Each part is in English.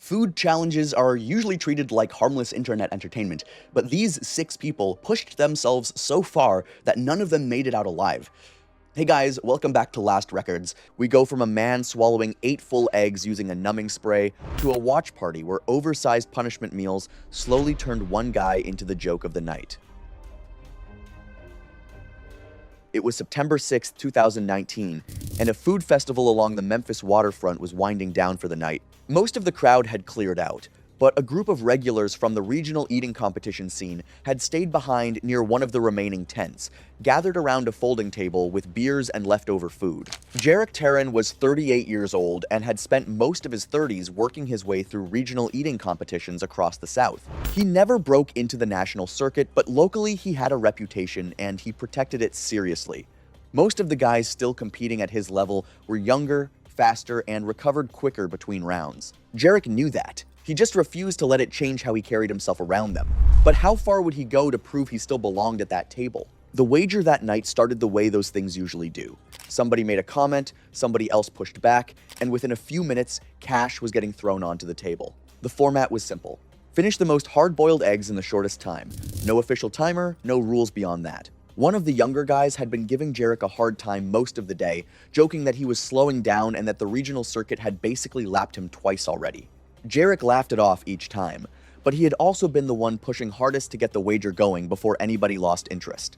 Food challenges are usually treated like harmless internet entertainment, but these 6 people pushed themselves so far that none of them made it out alive. Hey guys, welcome back to Last Records. We go from a man swallowing 8 full eggs using a numbing spray to a watch party where oversized punishment meals slowly turned one guy into the joke of the night. It was September 6, 2019, and a food festival along the Memphis waterfront was winding down for the night. Most of the crowd had cleared out, but a group of regulars from the regional eating competition scene had stayed behind near one of the remaining tents, gathered around a folding table with beers and leftover food. Jarek Taryn was 38 years old and had spent most of his 30s working his way through regional eating competitions across the South. He never broke into the national circuit, but locally he had a reputation and he protected it seriously. Most of the guys still competing at his level were younger, faster, and recovered quicker between rounds. Jarek knew that. He just refused to let it change how he carried himself around them. But how far would he go to prove he still belonged at that table? The wager that night started the way those things usually do. Somebody made a comment, somebody else pushed back, and within a few minutes, cash was getting thrown onto the table. The format was simple. Finish the most hard-boiled eggs in the shortest time. No official timer, no rules beyond that. One of the younger guys had been giving Jarek a hard time most of the day, joking that he was slowing down and that the regional circuit had basically lapped him twice already. Jarek laughed it off each time, but he had also been the one pushing hardest to get the wager going before anybody lost interest.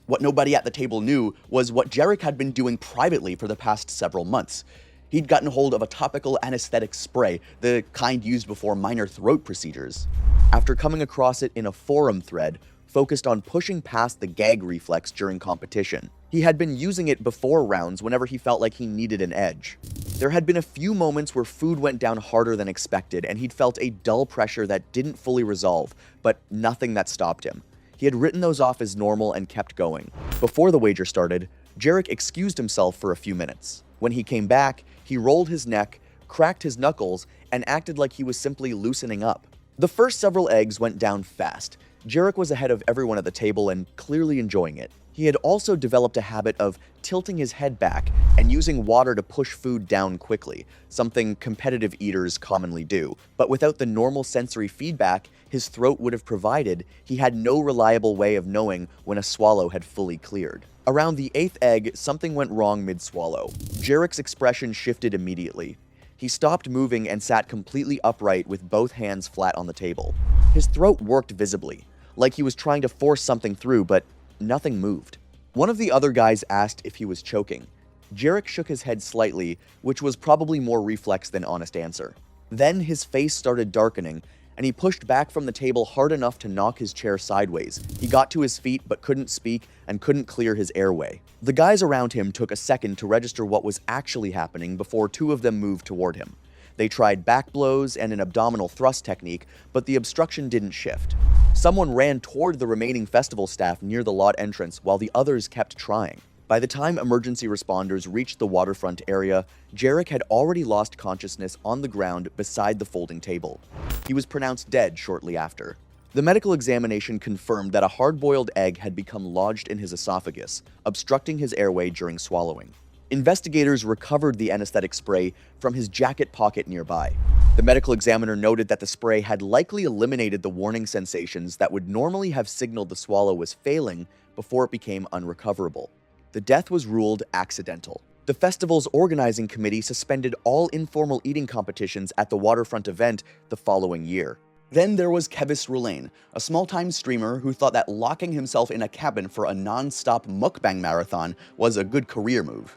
What nobody at the table knew was what Jarek had been doing privately for the past several months. He'd gotten hold of a topical anesthetic spray, the kind used before minor throat procedures. After coming across it in a forum thread focused on pushing past the gag reflex during competition, he had been using it before rounds whenever he felt like he needed an edge. There had been a few moments where food went down harder than expected, and he'd felt a dull pressure that didn't fully resolve, but nothing that stopped him. He had written those off as normal and kept going. Before the wager started, Jarek excused himself for a few minutes. When he came back, he rolled his neck, cracked his knuckles, and acted like he was simply loosening up. The first several eggs went down fast. Jarek was ahead of everyone at the table and clearly enjoying it. He had also developed a habit of tilting his head back and using water to push food down quickly, something competitive eaters commonly do. But without the normal sensory feedback his throat would have provided, he had no reliable way of knowing when a swallow had fully cleared. Around the 8th egg, something went wrong mid-swallow. Jarek's expression shifted immediately. He stopped moving and sat completely upright with both hands flat on the table. His throat worked visibly, like he was trying to force something through, but nothing moved. One of the other guys asked if he was choking. Jarek shook his head slightly, which was probably more reflex than honest answer. Then his face started darkening, and he pushed back from the table hard enough to knock his chair sideways. He got to his feet but couldn't speak and couldn't clear his airway. The guys around him took a second to register what was actually happening before 2 of them moved toward him. They tried back blows and an abdominal thrust technique, but the obstruction didn't shift. Someone ran toward the remaining festival staff near the lot entrance while the others kept trying. By the time emergency responders reached the waterfront area, Jarek had already lost consciousness on the ground beside the folding table. He was pronounced dead shortly after. The medical examination confirmed that a hard-boiled egg had become lodged in his esophagus, obstructing his airway during swallowing. Investigators recovered the anesthetic spray from his jacket pocket nearby. The medical examiner noted that the spray had likely eliminated the warning sensations that would normally have signaled the swallow was failing before it became unrecoverable. The death was ruled accidental. The festival's organizing committee suspended all informal eating competitions at the waterfront event the following year. Then there was Kevis Rulain, a small-time streamer who thought that locking himself in a cabin for a non-stop mukbang marathon was a good career move.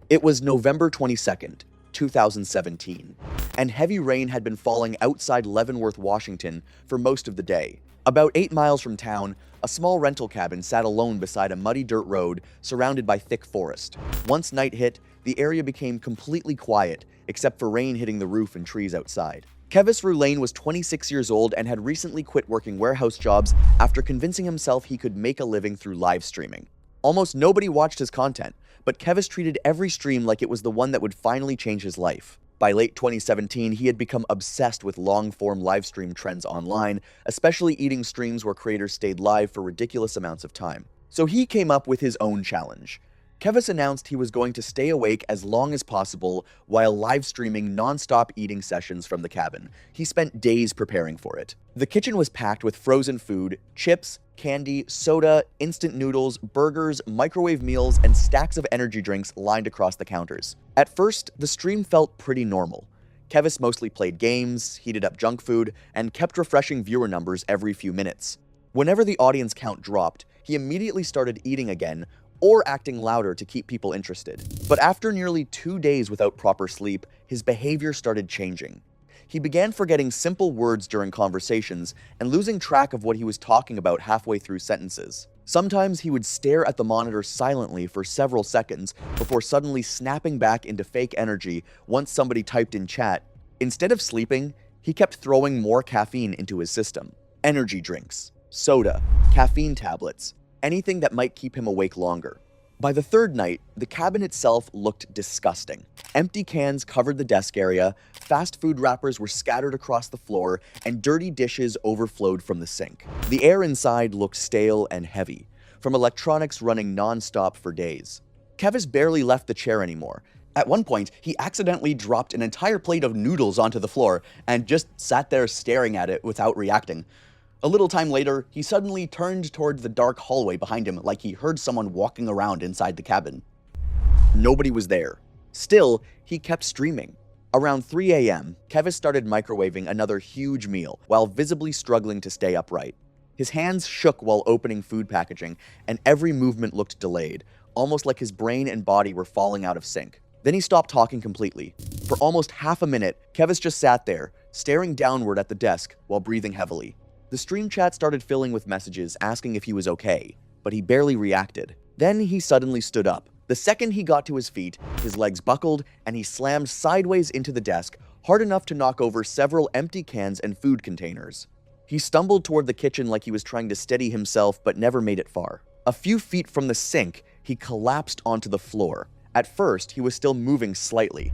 It was November 22nd, 2017, and heavy rain had been falling outside Leavenworth, Washington for most of the day. About 8 miles from town, a small rental cabin sat alone beside a muddy dirt road surrounded by thick forest. Once night hit, the area became completely quiet, except for rain hitting the roof and trees outside. Kevis Rulain was 26 years old and had recently quit working warehouse jobs after convincing himself he could make a living through live streaming. Almost nobody watched his content, but Kevis treated every stream like it was the one that would finally change his life. By late 2017, he had become obsessed with long-form livestream trends online, especially eating streams where creators stayed live for ridiculous amounts of time. So he came up with his own challenge. Kevis announced he was going to stay awake as long as possible while live streaming non-stop eating sessions from the cabin. He spent days preparing for it. The kitchen was packed with frozen food, chips, candy, soda, instant noodles, burgers, microwave meals, and stacks of energy drinks lined across the counters. At first, the stream felt pretty normal. Kevis mostly played games, heated up junk food, and kept refreshing viewer numbers every few minutes. Whenever the audience count dropped, he immediately started eating again, or acting louder to keep people interested. But after nearly 2 days without proper sleep, his behavior started changing. He began forgetting simple words during conversations and losing track of what he was talking about halfway through sentences. Sometimes he would stare at the monitor silently for several seconds before suddenly snapping back into fake energy once somebody typed in chat. Instead of sleeping, he kept throwing more caffeine into his system. Energy drinks, soda, caffeine tablets, anything that might keep him awake longer. By the third night, the cabin itself looked disgusting. Empty cans covered the desk area, fast food wrappers were scattered across the floor, and dirty dishes overflowed from the sink. The air inside looked stale and heavy, from electronics running non-stop for days. Kevis barely left the chair anymore. At one point, he accidentally dropped an entire plate of noodles onto the floor and just sat there staring at it without reacting. A little time later, he suddenly turned toward the dark hallway behind him like he heard someone walking around inside the cabin. Nobody was there. Still, he kept streaming. Around 3 a.m., Kevis started microwaving another huge meal while visibly struggling to stay upright. His hands shook while opening food packaging, and every movement looked delayed, almost like his brain and body were falling out of sync. Then he stopped talking completely. For almost half a minute, Kevis just sat there, staring downward at the desk while breathing heavily. The stream chat started filling with messages asking if he was okay, but he barely reacted. Then he suddenly stood up. The second he got to his feet, his legs buckled, and he slammed sideways into the desk, hard enough to knock over several empty cans and food containers. He stumbled toward the kitchen like he was trying to steady himself, but never made it far. A few feet from the sink, he collapsed onto the floor. At first, he was still moving slightly,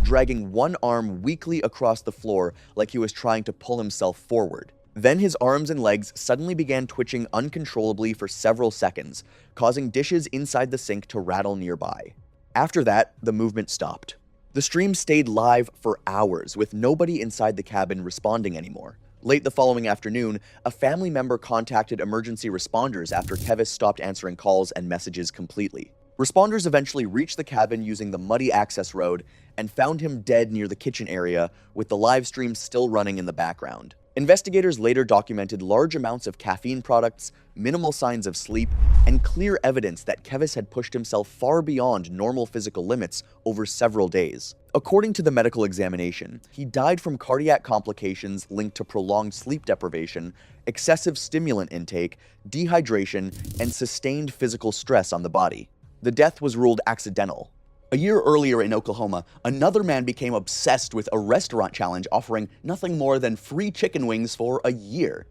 dragging one arm weakly across the floor like he was trying to pull himself forward. Then his arms and legs suddenly began twitching uncontrollably for several seconds, causing dishes inside the sink to rattle nearby. After that, the movement stopped. The stream stayed live for hours, with nobody inside the cabin responding anymore. Late the following afternoon, a family member contacted emergency responders after Kevis stopped answering calls and messages completely. Responders eventually reached the cabin using the muddy access road and found him dead near the kitchen area, with the live stream still running in the background. Investigators later documented large amounts of caffeine products, minimal signs of sleep, and clear evidence that Kevis had pushed himself far beyond normal physical limits over several days. According to the medical examination, he died from cardiac complications linked to prolonged sleep deprivation, excessive stimulant intake, dehydration, and sustained physical stress on the body. The death was ruled accidental. A year earlier in Oklahoma, another man became obsessed with a restaurant challenge offering nothing more than free chicken wings for a year.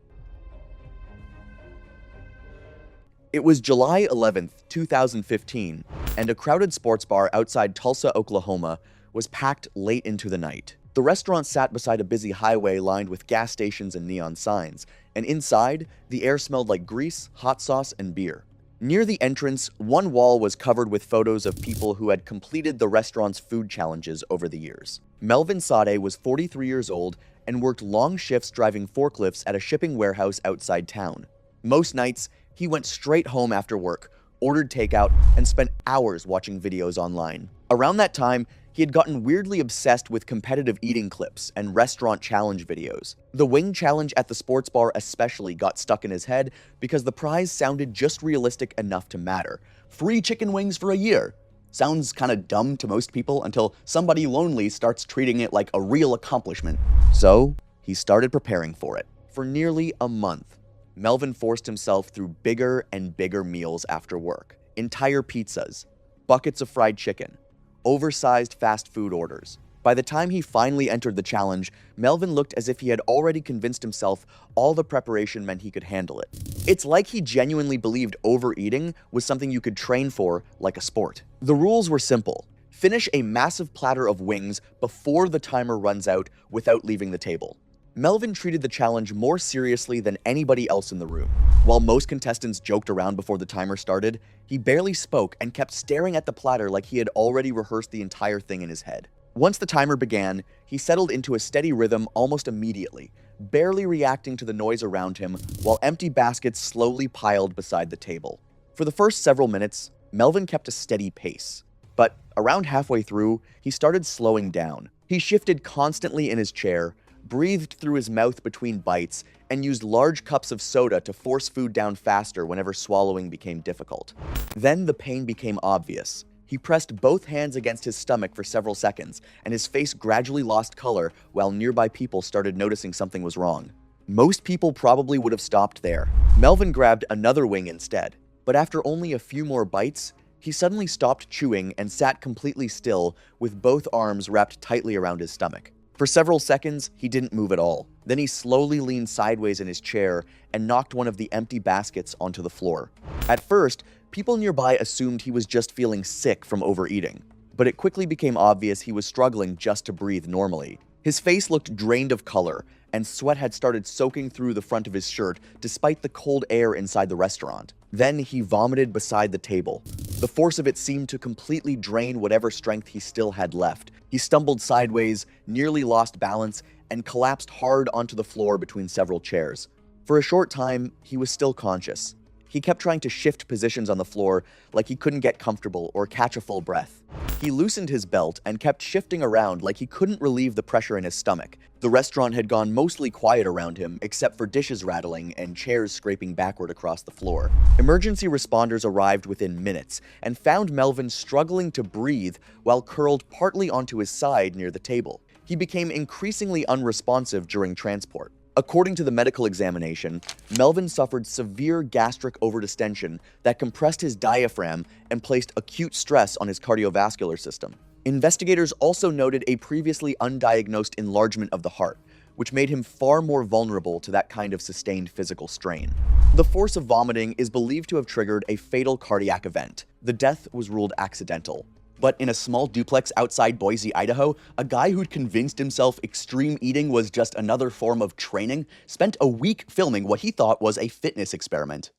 It was July 11th, 2015, and a crowded sports bar outside Tulsa, Oklahoma, was packed late into the night. The restaurant sat beside a busy highway lined with gas stations and neon signs, and inside, the air smelled like grease, hot sauce, and beer. Near the entrance, one wall was covered with photos of people who had completed the restaurant's food challenges over the years. Melvin Sade was 43 years old and worked long shifts driving forklifts at a shipping warehouse outside town. Most nights, he went straight home after work, ordered takeout, and spent hours watching videos online. Around that time, he had gotten weirdly obsessed with competitive eating clips and restaurant challenge videos. The wing challenge at the sports bar especially got stuck in his head because the prize sounded just realistic enough to matter. Free chicken wings for a year. Sounds kinda dumb to most people until somebody lonely starts treating it like a real accomplishment. So, he started preparing for it. For nearly a month, Melvin forced himself through bigger and bigger meals after work. Entire pizzas, buckets of fried chicken, oversized fast food orders. By the time he finally entered the challenge, Melvin looked as if he had already convinced himself all the preparation meant he could handle it. It's like he genuinely believed overeating was something you could train for like a sport. The rules were simple. Finish a massive platter of wings before the timer runs out without leaving the table. Melvin treated the challenge more seriously than anybody else in the room. While most contestants joked around before the timer started, he barely spoke and kept staring at the platter like he had already rehearsed the entire thing in his head. Once the timer began, he settled into a steady rhythm almost immediately, barely reacting to the noise around him while empty baskets slowly piled beside the table. For the first several minutes, Melvin kept a steady pace. But around halfway through, he started slowing down. He shifted constantly in his chair, breathed through his mouth between bites, and used large cups of soda to force food down faster whenever swallowing became difficult. Then the pain became obvious. He pressed both hands against his stomach for several seconds, and his face gradually lost color while nearby people started noticing something was wrong. Most people probably would have stopped there. Melvin grabbed another wing instead, but after only a few more bites, he suddenly stopped chewing and sat completely still with both arms wrapped tightly around his stomach. For several seconds, he didn't move at all. Then he slowly leaned sideways in his chair and knocked one of the empty baskets onto the floor. At first, people nearby assumed he was just feeling sick from overeating, but it quickly became obvious he was struggling just to breathe normally. His face looked drained of color, and sweat had started soaking through the front of his shirt despite the cold air inside the restaurant. Then he vomited beside the table. The force of it seemed to completely drain whatever strength he still had left. He stumbled sideways, nearly lost balance, and collapsed hard onto the floor between several chairs. For a short time, he was still conscious. He kept trying to shift positions on the floor like he couldn't get comfortable or catch a full breath. He loosened his belt and kept shifting around like he couldn't relieve the pressure in his stomach. The restaurant had gone mostly quiet around him, except for dishes rattling and chairs scraping backward across the floor. Emergency responders arrived within minutes and found Melvin struggling to breathe while curled partly onto his side near the table. He became increasingly unresponsive during transport. According to the medical examination, Melvin suffered severe gastric overdistension that compressed his diaphragm and placed acute stress on his cardiovascular system. Investigators also noted a previously undiagnosed enlargement of the heart, which made him far more vulnerable to that kind of sustained physical strain. The force of vomiting is believed to have triggered a fatal cardiac event. The death was ruled accidental. But in a small duplex outside Boise, Idaho, a guy who'd convinced himself extreme eating was just another form of training spent a week filming what he thought was a fitness experiment.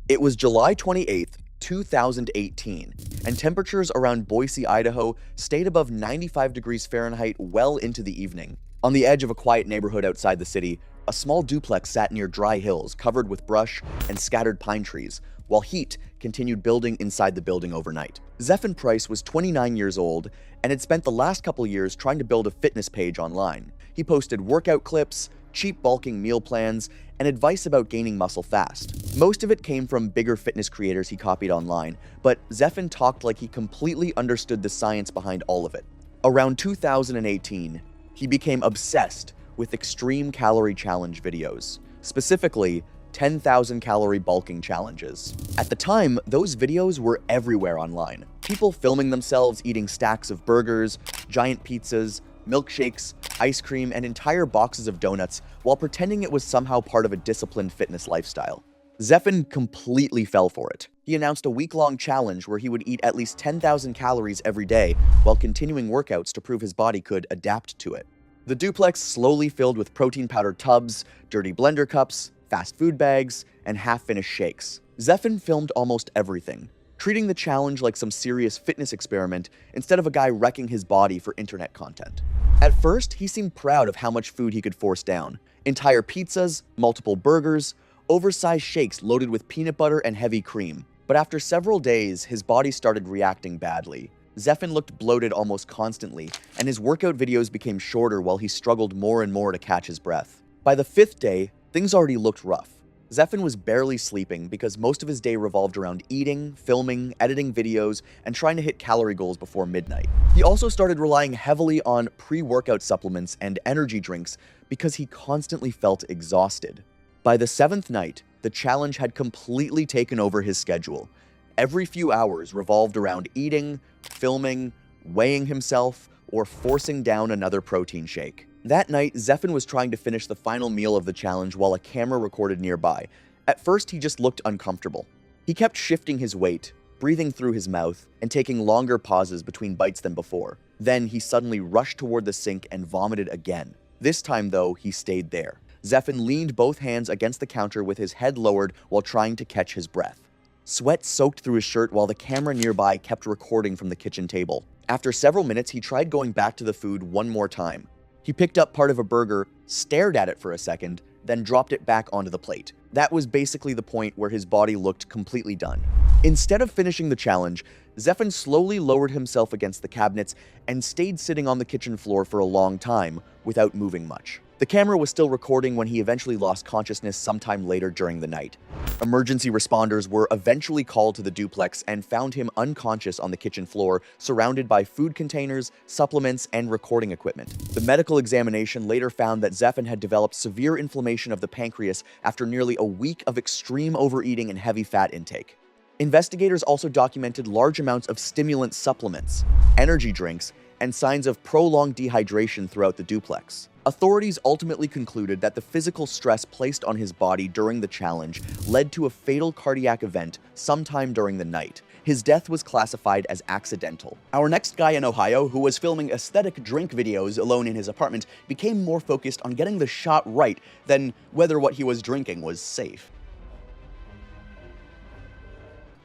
It was July 28th, 2018, and temperatures around Boise, Idaho stayed above 95 degrees Fahrenheit well into the evening. On the edge of a quiet neighborhood outside the city, a small duplex sat near dry hills covered with brush and scattered pine trees, while heat continued building inside the building overnight. Zephan Price was 29 years old and had spent the last couple years trying to build a fitness page online. He posted workout clips, cheap bulking meal plans, and advice about gaining muscle fast. Most of it came from bigger fitness creators he copied online, but Zephan talked like he completely understood the science behind all of it. Around 2018, he became obsessed with extreme calorie challenge videos, specifically 10,000 calorie bulking challenges. At the time, those videos were everywhere online. People filming themselves eating stacks of burgers, giant pizzas, milkshakes, ice cream, and entire boxes of donuts while pretending it was somehow part of a disciplined fitness lifestyle. Zephan completely fell for it. He announced a week-long challenge where he would eat at least 10,000 calories every day while continuing workouts to prove his body could adapt to it. The duplex slowly filled with protein powder tubs, dirty blender cups, fast food bags, and half-finished shakes. Zephan filmed almost everything, treating the challenge like some serious fitness experiment instead of a guy wrecking his body for internet content. At first, he seemed proud of how much food he could force down. Entire pizzas, multiple burgers, oversized shakes loaded with peanut butter and heavy cream. But after several days, his body started reacting badly. Zephan looked bloated almost constantly, and his workout videos became shorter while he struggled more and more to catch his breath. By the 5th day, things already looked rough. Zephan was barely sleeping because most of his day revolved around eating, filming, editing videos, and trying to hit calorie goals before midnight. He also started relying heavily on pre-workout supplements and energy drinks because he constantly felt exhausted. By the 7th night, the challenge had completely taken over his schedule. Every few hours revolved around eating, filming, weighing himself, or forcing down another protein shake. That night, Zephan was trying to finish the final meal of the challenge while a camera recorded nearby. At first, he just looked uncomfortable. He kept shifting his weight, breathing through his mouth, and taking longer pauses between bites than before. Then he suddenly rushed toward the sink and vomited again. This time, though, he stayed there. Zephan leaned both hands against the counter with his head lowered while trying to catch his breath. Sweat soaked through his shirt while the camera nearby kept recording from the kitchen table. After several minutes, he tried going back to the food one more time. He picked up part of a burger, stared at it for a second, then dropped it back onto the plate. That was basically the point where his body looked completely done. Instead of finishing the challenge, Zephan slowly lowered himself against the cabinets and stayed sitting on the kitchen floor for a long time without moving much. The camera was still recording when he eventually lost consciousness sometime later during the night. Emergency responders were eventually called to the duplex and found him unconscious on the kitchen floor, surrounded by food containers, supplements, and recording equipment. The medical examination later found that Zephan had developed severe inflammation of the pancreas after nearly a week of extreme overeating and heavy fat intake. Investigators also documented large amounts of stimulant supplements, energy drinks, and signs of prolonged dehydration throughout the duplex. Authorities ultimately concluded that the physical stress placed on his body during the challenge led to a fatal cardiac event sometime during the night. His death was classified as accidental. Our next guy in Ohio, who was filming aesthetic drink videos alone in his apartment, became more focused on getting the shot right than whether what he was drinking was safe.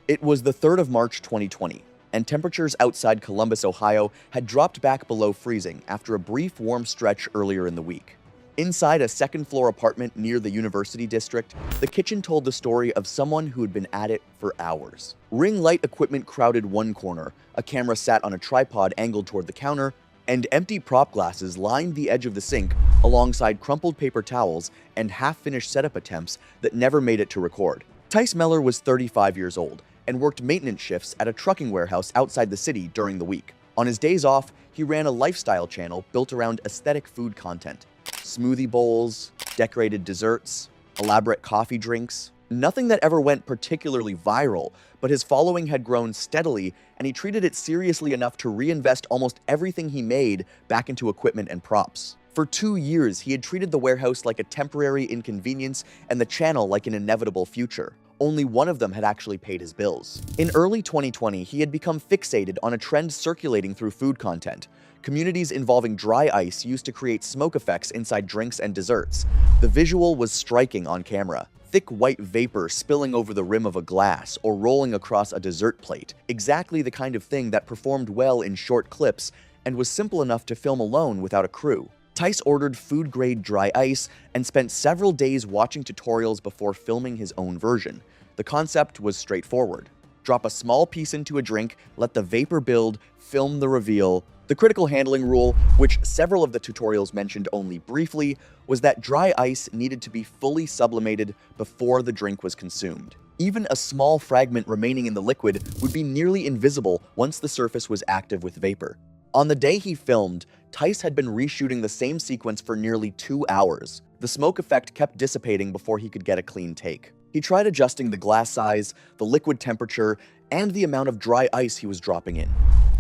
It was the 3rd of March 2020, and temperatures outside Columbus, Ohio had dropped back below freezing after a brief warm stretch earlier in the week. Inside a second-floor apartment near the University District, the kitchen told the story of someone who had been at it for hours. Ring light equipment crowded one corner, a camera sat on a tripod angled toward the counter, and empty prop glasses lined the edge of the sink alongside crumpled paper towels and half-finished setup attempts that never made it to record. Tice Meller was 35 years old and worked maintenance shifts at a trucking warehouse outside the city during the week. On his days off, he ran a lifestyle channel built around aesthetic food content. Smoothie bowls, decorated desserts, elaborate coffee drinks. Nothing that ever went particularly viral, but his following had grown steadily, and he treated it seriously enough to reinvest almost everything he made back into equipment and props. For 2 years, he had treated the warehouse like a temporary inconvenience and the channel like an inevitable future. Only one of them had actually paid his bills. In early 2020, he had become fixated on a trend circulating through food content. Communities involving dry ice used to create smoke effects inside drinks and desserts. The visual was striking on camera. Thick white vapor spilling over the rim of a glass or rolling across a dessert plate. Exactly the kind of thing that performed well in short clips and was simple enough to film alone without a crew. Tice ordered food-grade dry ice and spent several days watching tutorials before filming his own version. The concept was straightforward. Drop a small piece into a drink, let the vapor build, film the reveal. The critical handling rule, which several of the tutorials mentioned only briefly, was that dry ice needed to be fully sublimated before the drink was consumed. Even a small fragment remaining in the liquid would be nearly invisible once the surface was active with vapor. On the day he filmed, Tice had been reshooting the same sequence for nearly 2 hours. The smoke effect kept dissipating before he could get a clean take. He tried adjusting the glass size, the liquid temperature, and the amount of dry ice he was dropping in.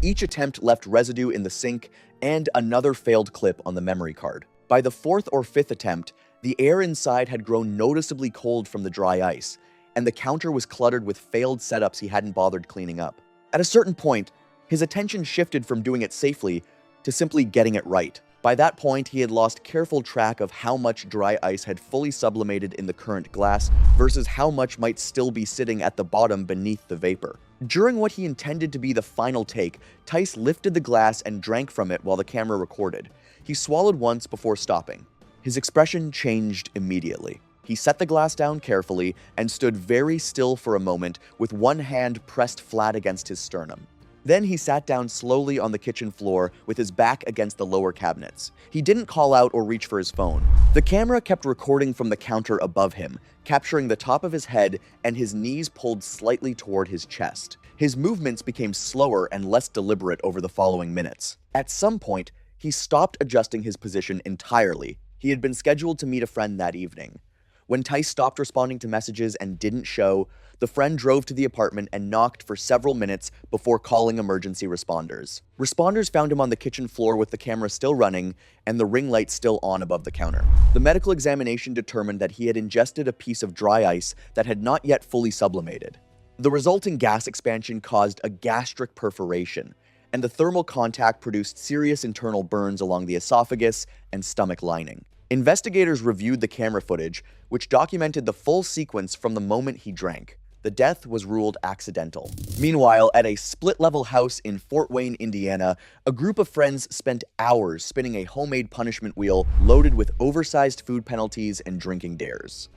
Each attempt left residue in the sink and another failed clip on the memory card. By the 4th or 5th attempt, the air inside had grown noticeably cold from the dry ice, and the counter was cluttered with failed setups he hadn't bothered cleaning up. At a certain point, his attention shifted from doing it safely to simply getting it right. By that point, he had lost careful track of how much dry ice had fully sublimated in the current glass versus how much might still be sitting at the bottom beneath the vapor. During what he intended to be the final take, Tice lifted the glass and drank from it while the camera recorded. He swallowed once before stopping. His expression changed immediately. He set the glass down carefully and stood very still for a moment with one hand pressed flat against his sternum. Then he sat down slowly on the kitchen floor with his back against the lower cabinets. He didn't call out or reach for his phone. The camera kept recording from the counter above him, capturing the top of his head and his knees pulled slightly toward his chest. His movements became slower and less deliberate over the following minutes. At some point, he stopped adjusting his position entirely. He had been scheduled to meet a friend that evening. When Tice stopped responding to messages and didn't show, the friend drove to the apartment and knocked for several minutes before calling emergency responders. Responders found him on the kitchen floor with the camera still running and the ring light still on above the counter. The medical examination determined that he had ingested a piece of dry ice that had not yet fully sublimated. The resulting gas expansion caused a gastric perforation, and the thermal contact produced serious internal burns along the esophagus and stomach lining. Investigators reviewed the camera footage, which documented the full sequence from the moment he drank. The death was ruled accidental. Meanwhile, at a split-level house in Fort Wayne, Indiana, a group of friends spent hours spinning a homemade punishment wheel loaded with oversized food penalties and drinking dares.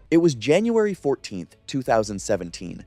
It was January 14th, 2017,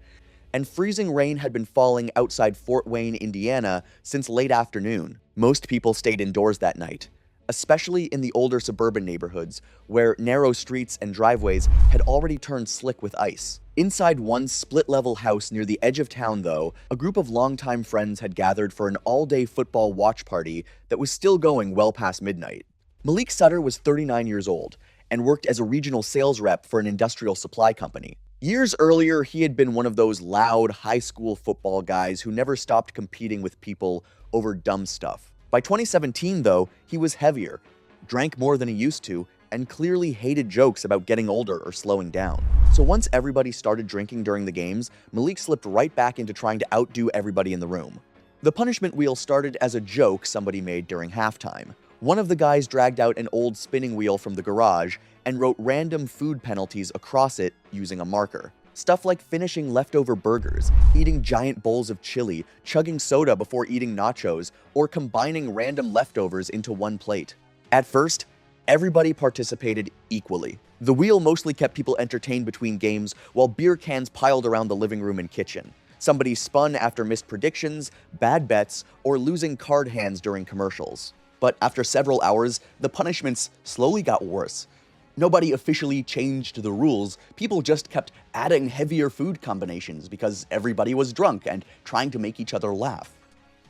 and freezing rain had been falling outside Fort Wayne, Indiana since late afternoon. Most people stayed indoors that night, especially in the older suburban neighborhoods, where narrow streets and driveways had already turned slick with ice. Inside one split-level house near the edge of town, though, a group of longtime friends had gathered for an all-day football watch party that was still going well past midnight. Malik Sutter was 39 years old and worked as a regional sales rep for an industrial supply company. Years earlier, he had been one of those loud high school football guys who never stopped competing with people over dumb stuff. By 2017, though, he was heavier, drank more than he used to, and clearly hated jokes about getting older or slowing down. So once everybody started drinking during the games, Malik slipped right back into trying to outdo everybody in the room. The punishment wheel started as a joke somebody made during halftime. One of the guys dragged out an old spinning wheel from the garage and wrote random food penalties across it using a marker. Stuff like finishing leftover burgers, eating giant bowls of chili, chugging soda before eating nachos, or combining random leftovers into one plate. At first, everybody participated equally. The wheel mostly kept people entertained between games while beer cans piled around the living room and kitchen. Somebody spun after missed predictions, bad bets, or losing card hands during commercials. But after several hours, the punishments slowly got worse. Nobody officially changed the rules, people just kept adding heavier food combinations because everybody was drunk and trying to make each other laugh.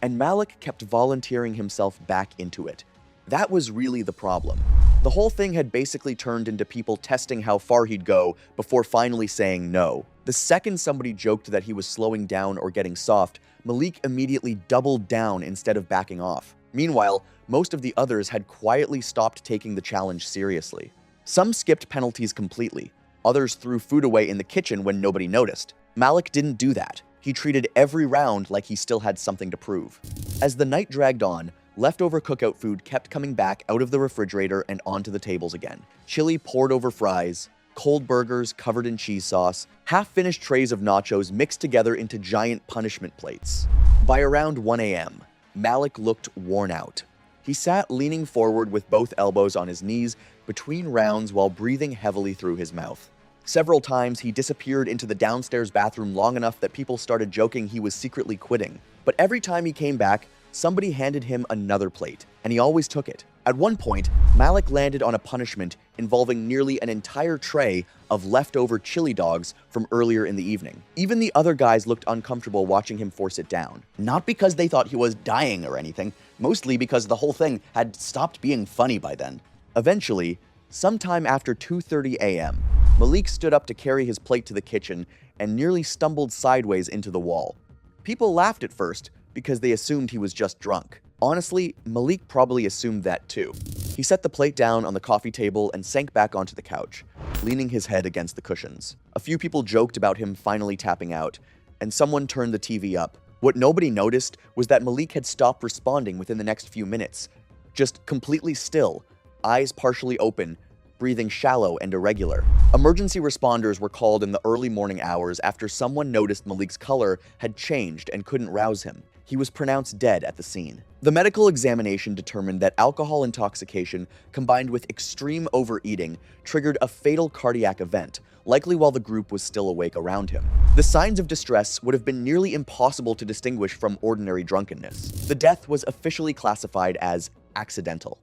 And Malik kept volunteering himself back into it. That was really the problem. The whole thing had basically turned into people testing how far he'd go before finally saying no. The second somebody joked that he was slowing down or getting soft, Malik immediately doubled down instead of backing off. Meanwhile, most of the others had quietly stopped taking the challenge seriously. Some skipped penalties completely. Others threw food away in the kitchen when nobody noticed. Malik didn't do that. He treated every round like he still had something to prove. As the night dragged on, leftover cookout food kept coming back out of the refrigerator and onto the tables again. Chili poured over fries, cold burgers covered in cheese sauce, half-finished trays of nachos mixed together into giant punishment plates. By around 1 a.m., Malik looked worn out. He sat leaning forward with both elbows on his knees between rounds while breathing heavily through his mouth. Several times he disappeared into the downstairs bathroom long enough that people started joking he was secretly quitting. But every time he came back, somebody handed him another plate, and he always took it. At one point, Malik landed on a punishment involving nearly an entire tray of leftover chili dogs from earlier in the evening. Even the other guys looked uncomfortable watching him force it down. Not because they thought he was dying or anything, mostly because the whole thing had stopped being funny by then. Eventually, sometime after 2:30 a.m., Malik stood up to carry his plate to the kitchen and nearly stumbled sideways into the wall. People laughed at first because they assumed he was just drunk. Honestly, Malik probably assumed that too. He set the plate down on the coffee table and sank back onto the couch, leaning his head against the cushions. A few people joked about him finally tapping out, and someone turned the TV up. What nobody noticed was that Malik had stopped responding within the next few minutes, just completely still, eyes partially open, breathing shallow and irregular. Emergency responders were called in the early morning hours after someone noticed Malik's color had changed and couldn't rouse him. He was pronounced dead at the scene. The medical examination determined that alcohol intoxication combined with extreme overeating triggered a fatal cardiac event, likely while the group was still awake around him. The signs of distress would have been nearly impossible to distinguish from ordinary drunkenness. The death was officially classified as accidental.